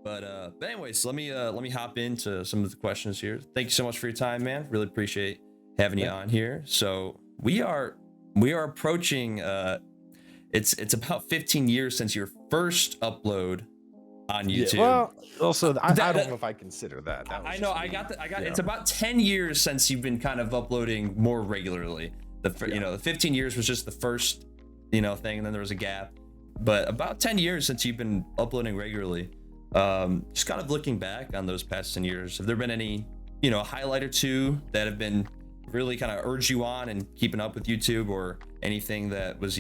But anyways, let me hop into some of the questions here. Thank you so much for your time, man. Really appreciate having you Yeah. on here. So we are approaching it's about 15 years since your first upload on Yeah. YouTube. Well, also, I That, don't that know if I consider that. That was I know just me. I got You it's know. about 10 years since you've been kind of uploading more regularly. Yeah. The 15 years was just the first, thing, and then there was a gap. But about 10 years since you've been uploading regularly. Just kind of looking back on those past 10 years, have there been any, highlight or two that have been really kind of urged you on and keeping up with YouTube, or anything that was,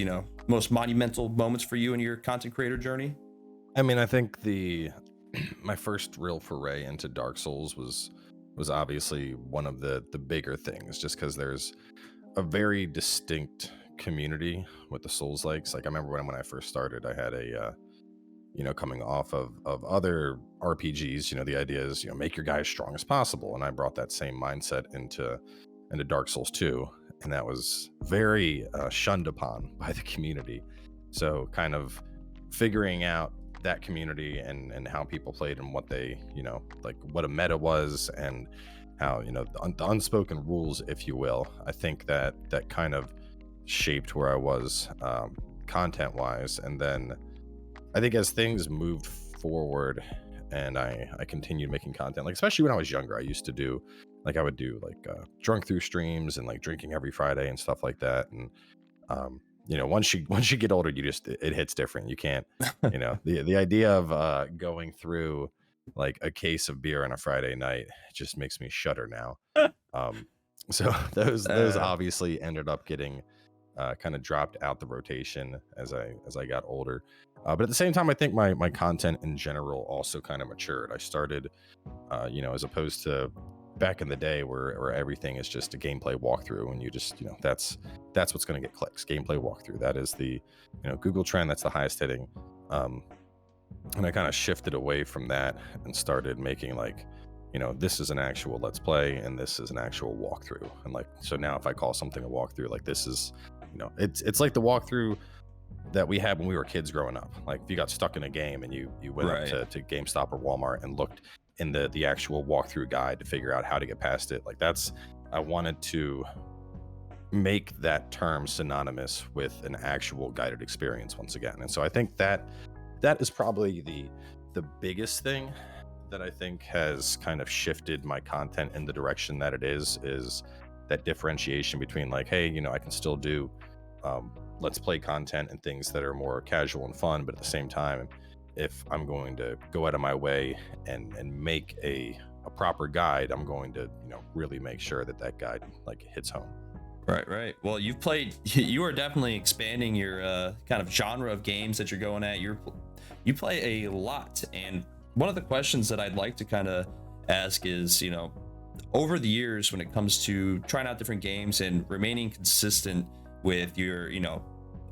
most monumental moments for you in your content creator journey? I mean, I think the my first real foray into Dark Souls was obviously one of the bigger things, just because there's a very distinct community with the Souls likes. Like I remember when I first started, I had coming off of other RPGs, the idea is, make your guy as strong as possible. And I brought that same mindset into Dark Souls 2. And that was very shunned upon by the community. So kind of figuring out that community and how people played and what they, like what a meta was, and how, the unspoken rules, if you will. I think that kind of shaped where I was content wise. And then I think as things moved forward and I continued making content, like especially when I was younger, I used to do I would do drunk through streams and like drinking every Friday and stuff like that. And once you get older, it hits different. You can't, the idea of going through like a case of beer on a Friday night just makes me shudder now. So those Uh, obviously ended up getting kind of dropped out the rotation as I got older. But at the same time, I think my content in general also kind of matured. I started, as opposed to back in the day where everything is just a gameplay walkthrough, and you just, that's what's going to get clicks. Gameplay walkthrough. That is the, Google trend. That's the highest hitting. And I kind of shifted away from that and started making this is an actual let's play and this is an actual walkthrough. And so now if I call something a walkthrough, like this is, it's like the walkthrough that we had when we were kids growing up. Like if you got stuck in a game and you went Right. up to GameStop or Walmart and looked in the actual walkthrough guide to figure out how to get past it. I wanted to make that term synonymous with an actual guided experience once again. And so I think that is probably the biggest thing that I think has kind of shifted my content in the direction that it is that differentiation between like, hey, I can still do let's play content and things that are more casual and fun, but at the same time, if I'm going to go out of my way and make a proper guide, I'm going to really make sure that guide like hits home. Right. Well, you are definitely expanding your kind of genre of games that you're going at. You play a lot, and one of the questions that I'd like to kind of ask is, over the years when it comes to trying out different games and remaining consistent with your,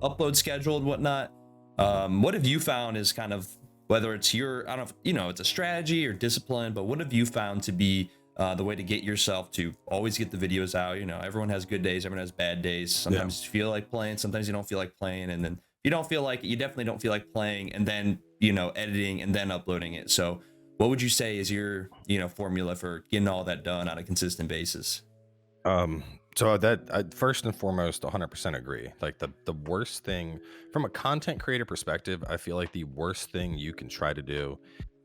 upload schedule and whatnot, what have you found is kind of, whether it's your, I don't know, it's a strategy or discipline, but what have you found to be the way to get yourself to always get the videos out? Everyone has good days, everyone has bad days. Sometimes you feel like playing, sometimes you don't feel like playing, and then if you don't feel like it, you definitely don't feel like playing, and then editing and then uploading it. So what would you say is your formula for getting all that done on a consistent basis? So that I first and foremost 100% agree. Like the worst thing from a content creator perspective, I feel like the worst thing you can try to do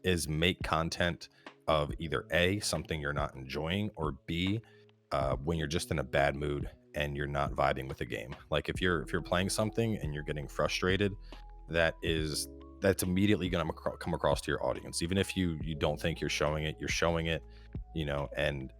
is make content of either A, something you're not enjoying, or B, when you're just in a bad mood and you're not vibing with the game. Like if you're playing something and you're getting frustrated, that's immediately going to come across to your audience. Even if you don't think you're showing it, and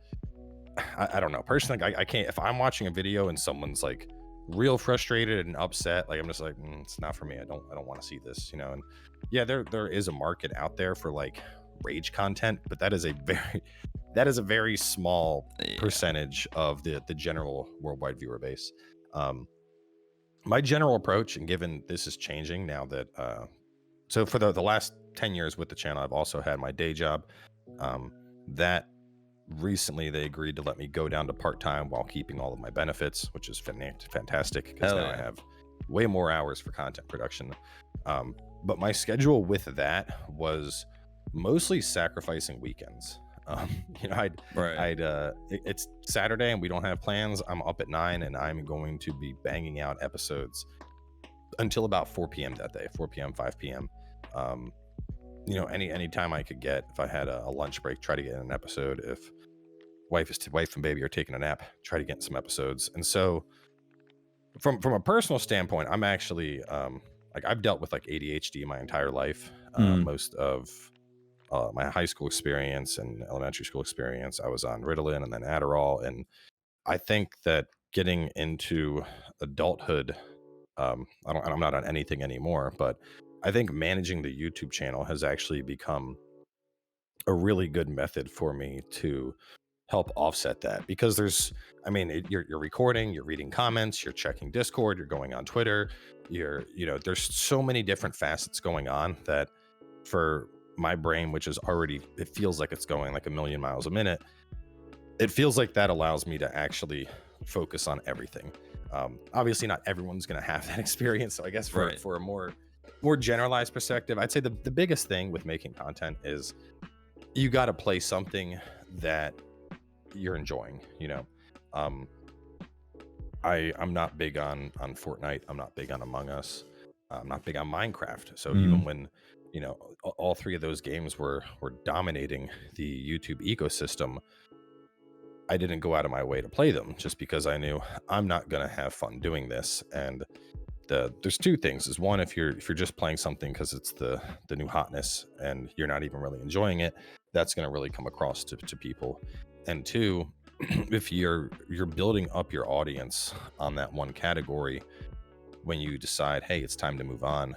I don't know. Personally, I can't, if I'm watching a video and someone's like real frustrated and upset, like I'm just like, it's not for me. I don't want to see this, and yeah, there is a market out there for like rage content, but that is a very small percentage of the general worldwide viewer base. My general approach, and given this is changing now that so for the last 10 years with the channel, I've also had my day job that recently they agreed to let me go down to part-time while keeping all of my benefits, which is fantastic because now I have way more hours for content production. But my schedule with that was mostly sacrificing weekends. You know, Right. it's Saturday and we don't have plans. I'm up at 9 and I'm going to be banging out episodes until about 4 p.m. that day, 4 p.m., 5 p.m. Um, you know, any time I could get, if I had a lunch break, try to get in an episode. If wife and baby are taking a nap, try to get in some episodes. And so from a personal standpoint, I'm actually like I've dealt with like ADHD my entire life. Mm. Most of my high school experience and elementary school experience, I was on Ritalin and then Adderall. And I think that getting into adulthood, I'm not on anything anymore, but I think managing the YouTube channel has actually become a really good method for me to help offset that, because you're recording, you're reading comments, you're checking Discord, you're going on Twitter, there's so many different facets going on that for my brain, which is already, it feels like it's going like a million miles a minute, it feels like that allows me to actually focus on everything. Obviously not everyone's going to have that experience, so I guess Right. for a more generalized perspective, I'd say the biggest thing with making content is you got to play something that you're enjoying. um I'm not big on Fortnite, I'm not big on Among Us, I'm not big on Minecraft. So even Mm. when all three of those games were dominating the YouTube ecosystem, I didn't go out of my way to play them, just because I knew I'm not going to have fun doing this. And there's two things: is one, if you're just playing something because it's the new hotness and you're not even really enjoying it, that's going to really come across to people. And two, if you're building up your audience on that one category, when you decide, hey, it's time to move on,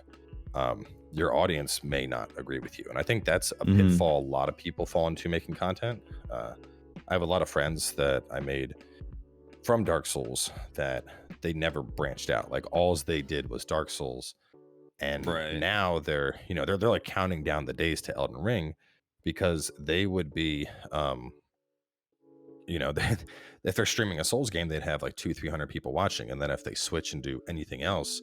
your audience may not agree with you. And I think that's a Mm-hmm. pitfall a lot of people fall into making content. I have a lot of friends that I made from Dark Souls that they never branched out. Like all they did was Dark Souls, and Right. now they're like counting down the days to Elden Ring, because they would be they, if they're streaming a Souls game, they'd have like 200-300 people watching, and then if they switch and do anything else,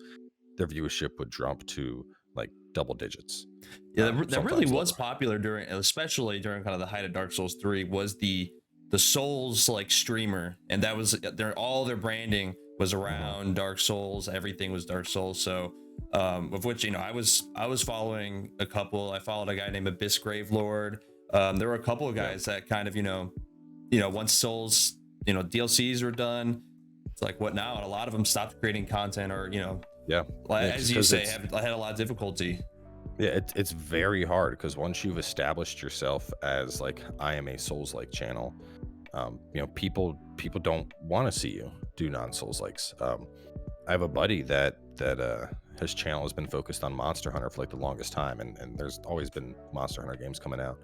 their viewership would drop to like double digits. Yeah, that really Sometimes was lower. popular during, especially during kind of the height of Dark Souls 3, was the Souls like streamer, and that was all their branding was around Dark Souls. Everything was Dark Souls. So, of which I was following a couple. I followed a guy named Abyss Gravelord. There were a couple of guys that kind of once Souls DLCs were done, it's like what now? And a lot of them stopped creating content, or as you say, had a lot of difficulty. Yeah, it's very hard, because once you've established yourself as like, I am a Souls-like channel, people don't want to see you do non-Souls likes. I have a buddy that his channel has been focused on Monster Hunter for like the longest time, and there's always been Monster Hunter games coming out.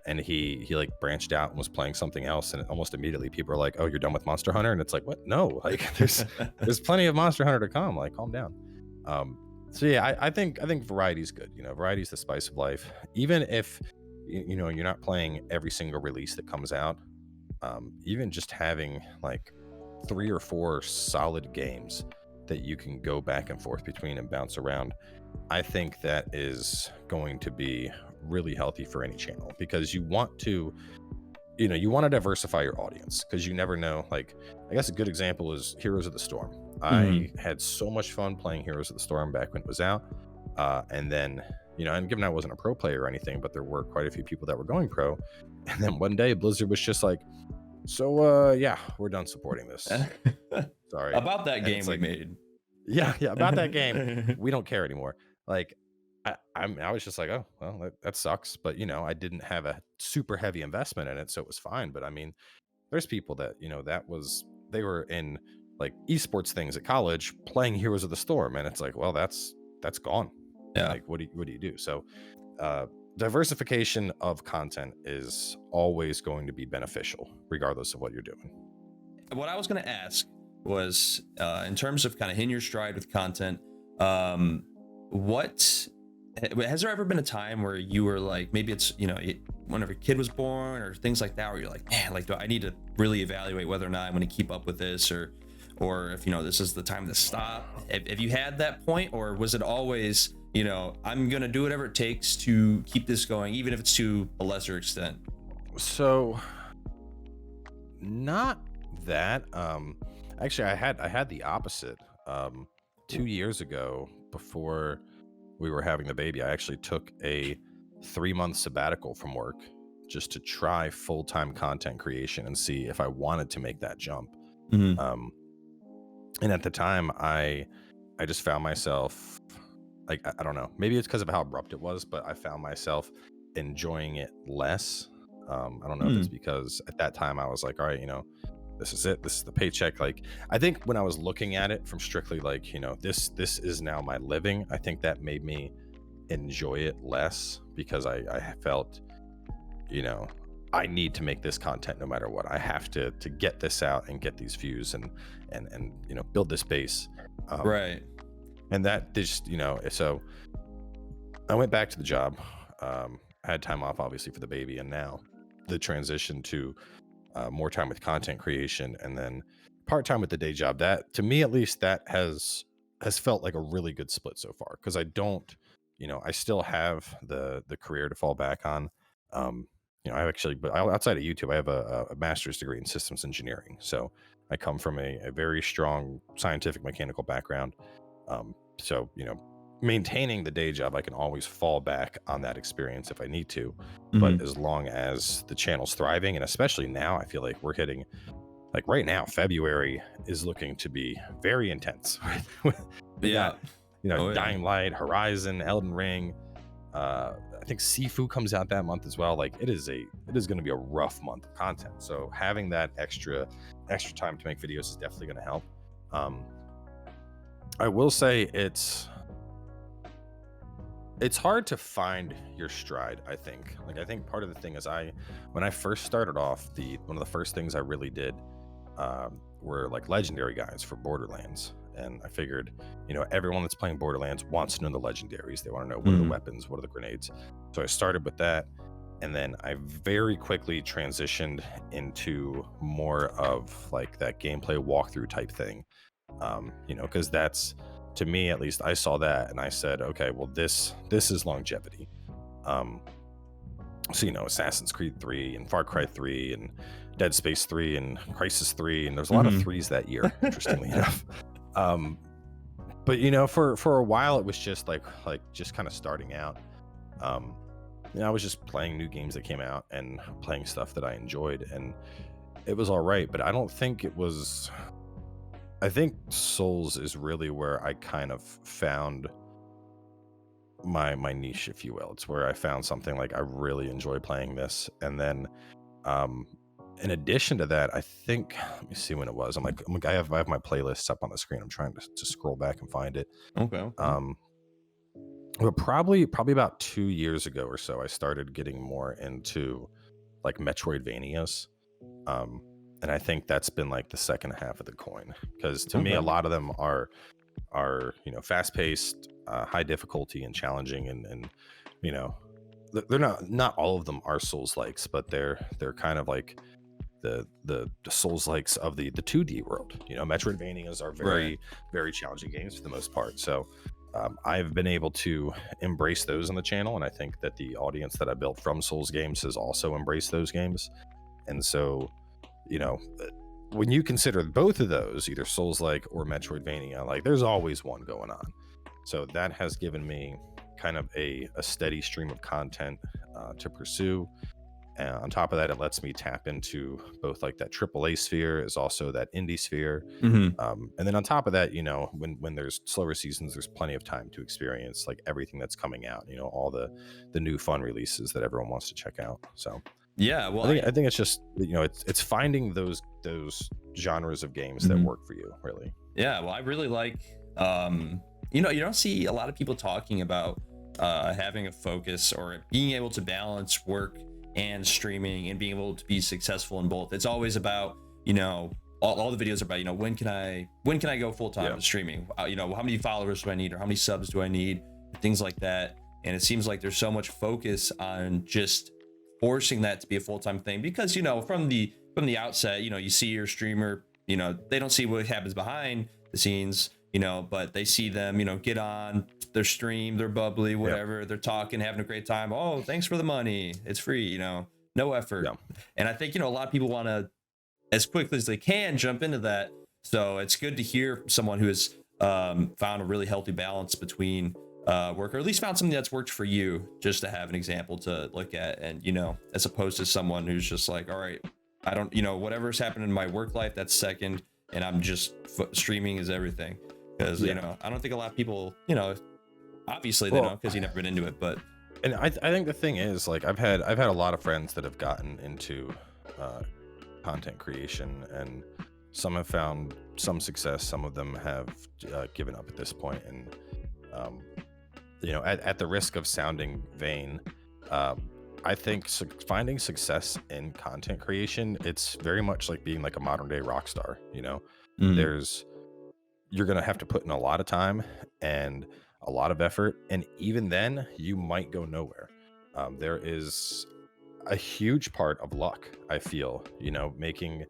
And he like branched out and was playing something else, and almost immediately people are like, "Oh, you're done with Monster Hunter?" And it's like, "What? No, like there's plenty of Monster Hunter to come. Like, calm down." So yeah, I think variety is good. Variety is the spice of life. Even if you're not playing every single release that comes out, even just having like 3 or 4 solid games that you can go back and forth between and bounce around, I think that is going to be really healthy for any channel, because you want to diversify your audience, because you never know. Like, I guess a good example is Heroes of the Storm. I had so much fun playing Heroes of the Storm back when it was out, and then and given I wasn't a pro player or anything, but there were quite a few people that were going pro, and then one day Blizzard was just like, so yeah, we're done supporting this. Sorry about that game we like, made. Yeah, about that game, we don't care anymore. Like, I was just like, oh well, that sucks, but I didn't have a super heavy investment in it, so it was fine. But I mean, there's people that they were in like esports things at college playing Heroes of the Storm, and it's like, well, that's gone. Yeah. Like, what do you do? So diversification of content is always going to be beneficial, regardless of what you're doing. What I was going to ask was, in terms of kind of hitting your stride with content, what has there ever been a time where you were like, maybe it's whenever a kid was born or things like that, where you're like, man, like, do I need to really evaluate whether or not I'm going to keep up with this, or if this is the time to stop? Have you had that point, or was it always you know, I'm gonna do whatever it takes to keep this going, even if it's to a lesser extent? So not that. Actually, I had the opposite. 2 years ago, before we were having the baby, I actually took a 3 month sabbatical from work just to try full time content creation and see if I wanted to make that jump. Hmm. Um, and at the time, I just found myself like I don't know, maybe it's because of how abrupt it was, but I found myself enjoying it less. I don't know if it's Mm. because at that time I was like, all right, this is it, this is the paycheck. Like I think when I was looking at it from strictly like, this is now my living, I think that made me enjoy it less because I felt, you know, I need to make this content no matter what. I have to get this out and get these views and build this base. Um, Right. and that just so I went back to the job. I had time off obviously for the baby, and now the transition to more time with content creation and then part time with the day job. That to me, at least, that has felt like a really good split so far because I don't, I still have the career to fall back on. I actually, but outside of YouTube, I have a master's degree in systems engineering. So I come from a very strong scientific mechanical background. So, maintaining the day job, I can always fall back on that experience if I need to. But Hmm. as long as the channel's thriving, and especially now, I feel like we're hitting, like right now, February is looking to be very intense. We Yeah. got, Oh yeah. Dying Light, Horizon, Elden Ring. I think Sifu comes out that month as well. Like it is going to be a rough month of content. So having that extra time to make videos is definitely going to help. Um, I will say it's hard to find your stride. I think part of the thing is when I first started off, the one of the first things I really did were like legendary guides for Borderlands. And I figured, everyone that's playing Borderlands wants to know the legendaries. They want to know what are the Hmm. weapons, what are the grenades. So I started with that, and then I very quickly transitioned into more of like that gameplay walkthrough type thing. Because that's, to me at least, I saw that and I said, okay, well, this is longevity. um so Assassin's Creed 3 and Far Cry 3 and Dead Space 3 and Crisis 3, and there's a lot of Hmm. threes that year, interestingly enough. um but for a while it was just like just kind of starting out. um I was just playing new games that came out and playing stuff that I enjoyed, and it was all right, but I think Souls is really where I kind of found my niche, if you will. It's where I found something like I really enjoy playing this. And then um in addition to that, I think, let me see when it was. I have my playlists up on the screen. I'm trying to scroll back and find it. Okay. Okay. Um but probably about 2 years ago or so, I started getting more into like Metroidvanias. Um and I think that's been like the second half of the coin, because to me a Okay. lot of them are fast paced, high difficulty and challenging, and you know they're not all of them are Souls likes, but they're kind of like the Souls likes of the 2D world. Metroidvanias are Right. very very challenging games for the most part. So I've been able to embrace those on the channel, and I think that the audience that I built from Souls games has also embraced those games. And so, you know when you consider both of those, either Souls like or Metroidvania, like there's always one going on. So that has given me kind of a steady stream of content to pursue. And on top of that, it lets me tap into both like that AAA sphere, is also that indie sphere. Hmm. And then on top of that, when there's slower seasons, there's plenty of time to experience like everything that's coming out, all the new fun releases that everyone wants to check out. So Yeah. Well, I think it's just, it's finding those genres of games that Mhm. work for you, really. Yeah, well, I really like, you don't see a lot of people talking about having a focus or being able to balance work and streaming and being able to be successful in both. It's always about, all the videos are about, when can I go full time Yeah. with streaming? How many followers do I need, or how many subs do I need? Things like that. And it seems like there's so much focus on just forcing that to be a full time thing because, from the outset, you see your streamer, they don't see what happens behind the scenes. you know, but they see them, you know, get on their stream, they're bubbly, Yeah. whatever, they're talking, having a great time. Oh, thanks for the money. It's free, you know, no effort. Yeah. And I think, you know, a lot of people want to, as quickly as they can, jump into that. So it's good to hear from someone who has found a really healthy balance between work, or at least found something that's worked for you, just to have an example to look at. And, you know, as opposed to someone who's just like, all right, I don't, you know, whatever's happened in my work life, that's second. And I'm just streaming is everything. Because, you know, I don't think a lot of people, you know, obviously they don't, because you've never been into it. But and I think the thing is, like, I've had a lot of friends that have gotten into content creation, and some have found some success, some of them have given up at this point. And you know, at the risk of sounding vain, I think finding success in content creation, it's very much like being like a modern day rock star. You know, you're gonna have to put in a lot of time and a lot of effort, and even then you might go nowhere. There is a huge part of luck, I feel, you know, making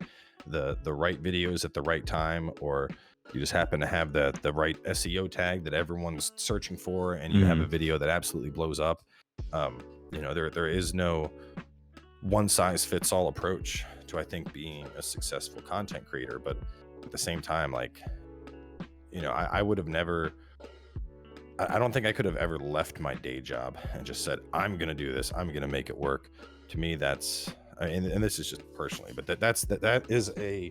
the right videos at the right time, or you just happen to have the right SEO tag that everyone's searching for, and you have a video that absolutely blows up. You know, there is no one size fits all approach to, I think, being a successful content creator. But at the same time, like, you know, I would have never, I don't think I could have ever left my day job and just said, I'm going to do this, I'm going to make it work. To me, that's, and this is just personally, but that is a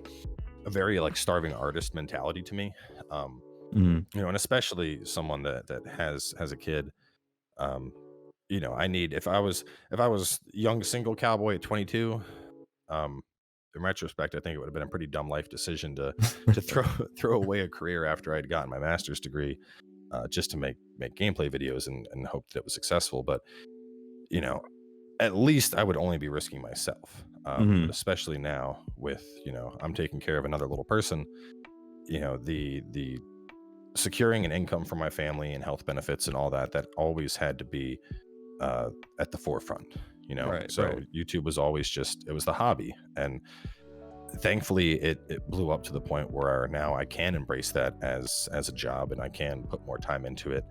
very like starving artist mentality to me. You know, and especially someone that has a kid. You know, I need, if I was young single cowboy at 22, in retrospect, I think it would have been a pretty dumb life decision to throw away a career after I'd gotten my master's degree, just to make gameplay videos and hope that it was successful. But, you know, at least I would only be risking myself. But especially now with, you know, I'm taking care of another little person, you know, the securing an income for my family and health benefits and all that always had to be at the forefront, you know. YouTube was always just, it was the hobby, and thankfully it blew up to the point where now I can embrace that as a job, and I can put more time into it.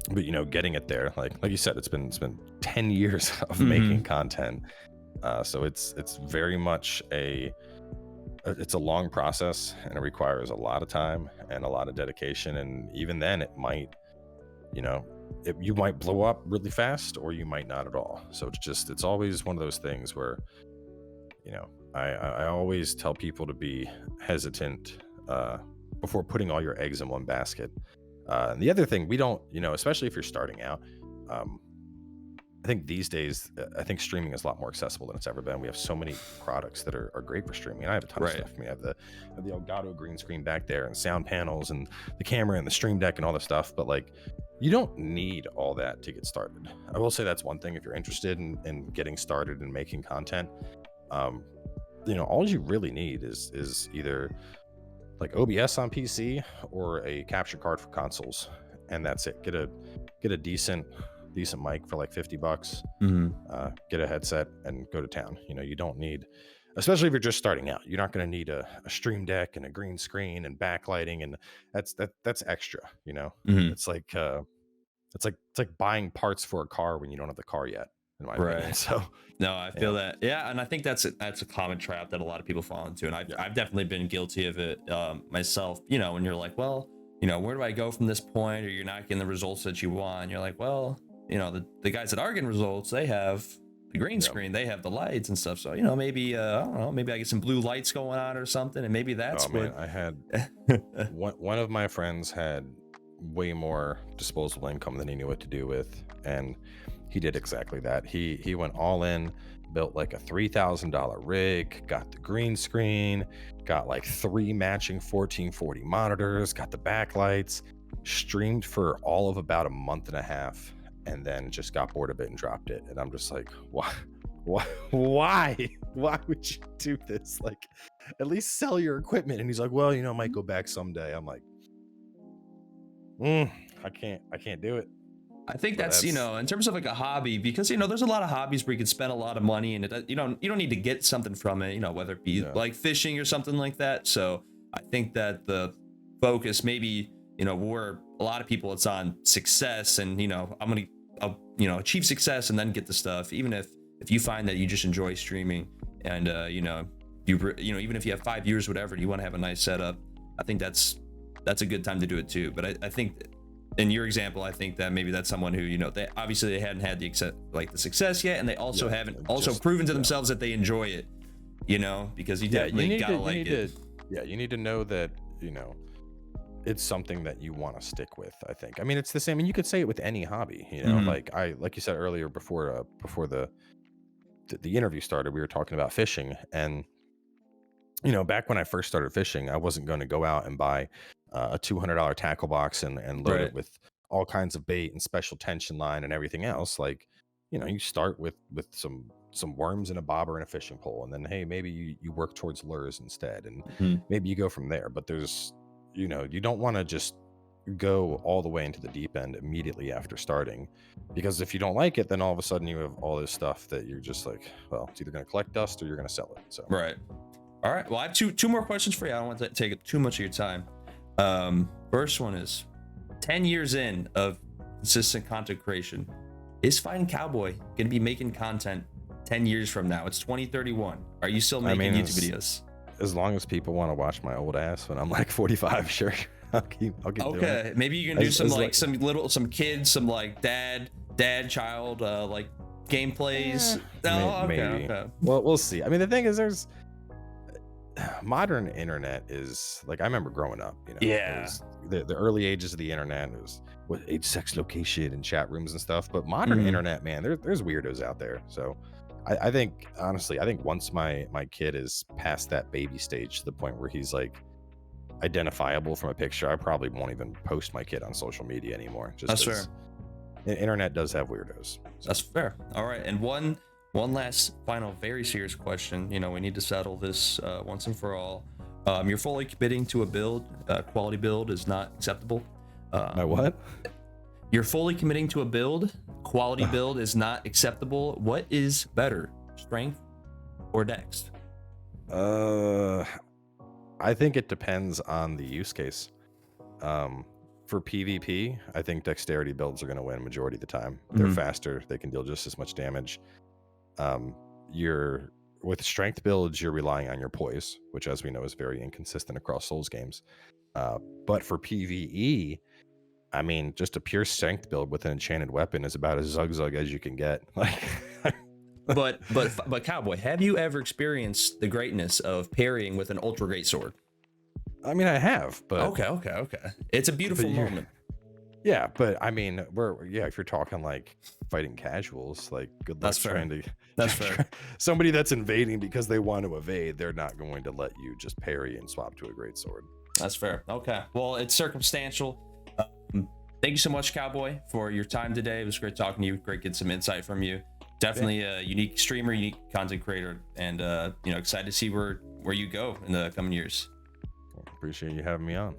But, you know, getting it there, like you said, it's been 10 years of making content. So it's very much it's a long process, and it requires a lot of time and a lot of dedication. And even then it might, you know, you might blow up really fast, or you might not at all. So it's always one of those things where, you know, I always tell people to be hesitant before putting all your eggs in one basket. And the other thing, we don't, you know, especially if you're starting out, I think these days, I think streaming is a lot more accessible than it's ever been. We have so many products that are great for streaming. And I have a ton of stuff. I mean, I have the Elgato green screen back there, and sound panels, and the camera, and the stream deck, and all this stuff. But like, you don't need all that to get started. I will say that's one thing. If you're interested in getting started and making content, you know, all you really need is either like OBS on PC or a capture card for consoles, and that's it. Get a decent mic for like $50. Get a headset and go to town. You know, you don't need, especially if you're just starting out, you're not going to need a stream deck and a green screen and backlighting, and that's extra. You know, it's like buying parts for a car when you don't have the car yet, in my opinion. So no, I feel that. Yeah. And I think that's a common trap that a lot of people fall into. And I've definitely been guilty of it myself, you know, when you're like, well, you know, where do I go from this point? Or you're not getting the results that you want. And you're like, well, you know, the guys that are getting results, they have the green screen, they have the lights and stuff. So, you know, maybe, I don't know, maybe I get some blue lights going on or something. And maybe that's man, I had one of my friends had way more disposable income than he knew what to do with. And he did exactly that. He went all in, built like a $3,000 rig, got the green screen, got like 3 matching 1440 monitors, got the backlights, streamed for all of about a month and a half, and then just got bored of it and dropped it. And I'm just like, why would you do this? Like, at least sell your equipment. And he's like, well, you know, I might go back someday. I'm like, I can't do it. I think that's, you know, in terms of like a hobby, because, you know, there's a lot of hobbies where you can spend a lot of money, and you don't need to get something from it, you know, whether it be like fishing or something like that. So I think that the focus, maybe, where a lot of people, it's on success and, I'll, achieve success and then get the stuff. Even if you find that you just enjoy streaming and, even if you have 5 years, whatever, and you want to have a nice setup, I think that's a good time to do it too. But I think in your example, I think that maybe that's someone who, they obviously they hadn't had the success yet, and they also haven't also proven to themselves that they enjoy it, because you definitely gotta like it. You need to know that, it's something that you want to stick with. I think. I mean, it's the same, and you could say it with any hobby. Like you said earlier before the interview started, we were talking about fishing, and back when I first started fishing, I wasn't going to go out and buy a $200 tackle box and load it with all kinds of bait and special tension line and everything else. Like, you start with some worms and a bobber and a fishing pole, and then hey, maybe you work towards lures instead, and maybe you go from there. But there's, you don't want to just go all the way into the deep end immediately after starting, because if you don't like it, then all of a sudden you have all this stuff that you're just like, well, it's either going to collect dust or you're going to sell it. So all right, well, I have two more questions for you. I don't want to take too much of your time. First one is, 10 years in of consistent content creation, is Fighting Cowboy going to be making content 10 years from now? It's 2031. Are you still making YouTube videos? As long as people want to watch my old ass when I'm like 45, sure. I'll keep doing it. Maybe you can do some kids, some like dad child like gameplays. Maybe. Okay. Well, we'll see. I mean, the thing is, there's modern internet is like, I remember growing up, the early ages of the internet, it was age, sex, location, and chat rooms and stuff. But modern internet, man, there's weirdos out there. So I think, honestly, once my kid is past that baby stage to the point where he's like identifiable from a picture, I probably won't even post my kid on social media anymore. That's fair. The internet does have weirdos. So. That's fair. All right, and one last final very serious question. We need to settle this once and for all. You're fully committing to a build. Quality build is not acceptable. My what? You're fully committing to a build. Quality build is not acceptable. What is better, strength or dex? I think it depends on the use case. For PvP, I think dexterity builds are going to win majority of the time. They're faster. They can deal just as much damage. With strength builds, you're relying on your poise, which, as we know, is very inconsistent across Souls games. But for PvE, I mean, just a pure strength build with an enchanted weapon is about as zug as you can get. Like, but Cowboy, have you ever experienced the greatness of parrying with an ultra great sword? I mean, I have, but okay. It's a beautiful moment. Yeah, but I mean, if you're talking like fighting casuals, like good luck trying to. That's fair. Somebody that's invading because they want to evade, they're not going to let you just parry and swap to a great sword. That's fair. Okay. Well, it's circumstantial. Thank you so much, Cowboy, for your time today. It was great talking to you. Great getting some insight from you. Definitely a unique streamer, unique content creator, and excited to see where you go in the coming years. Appreciate you having me on.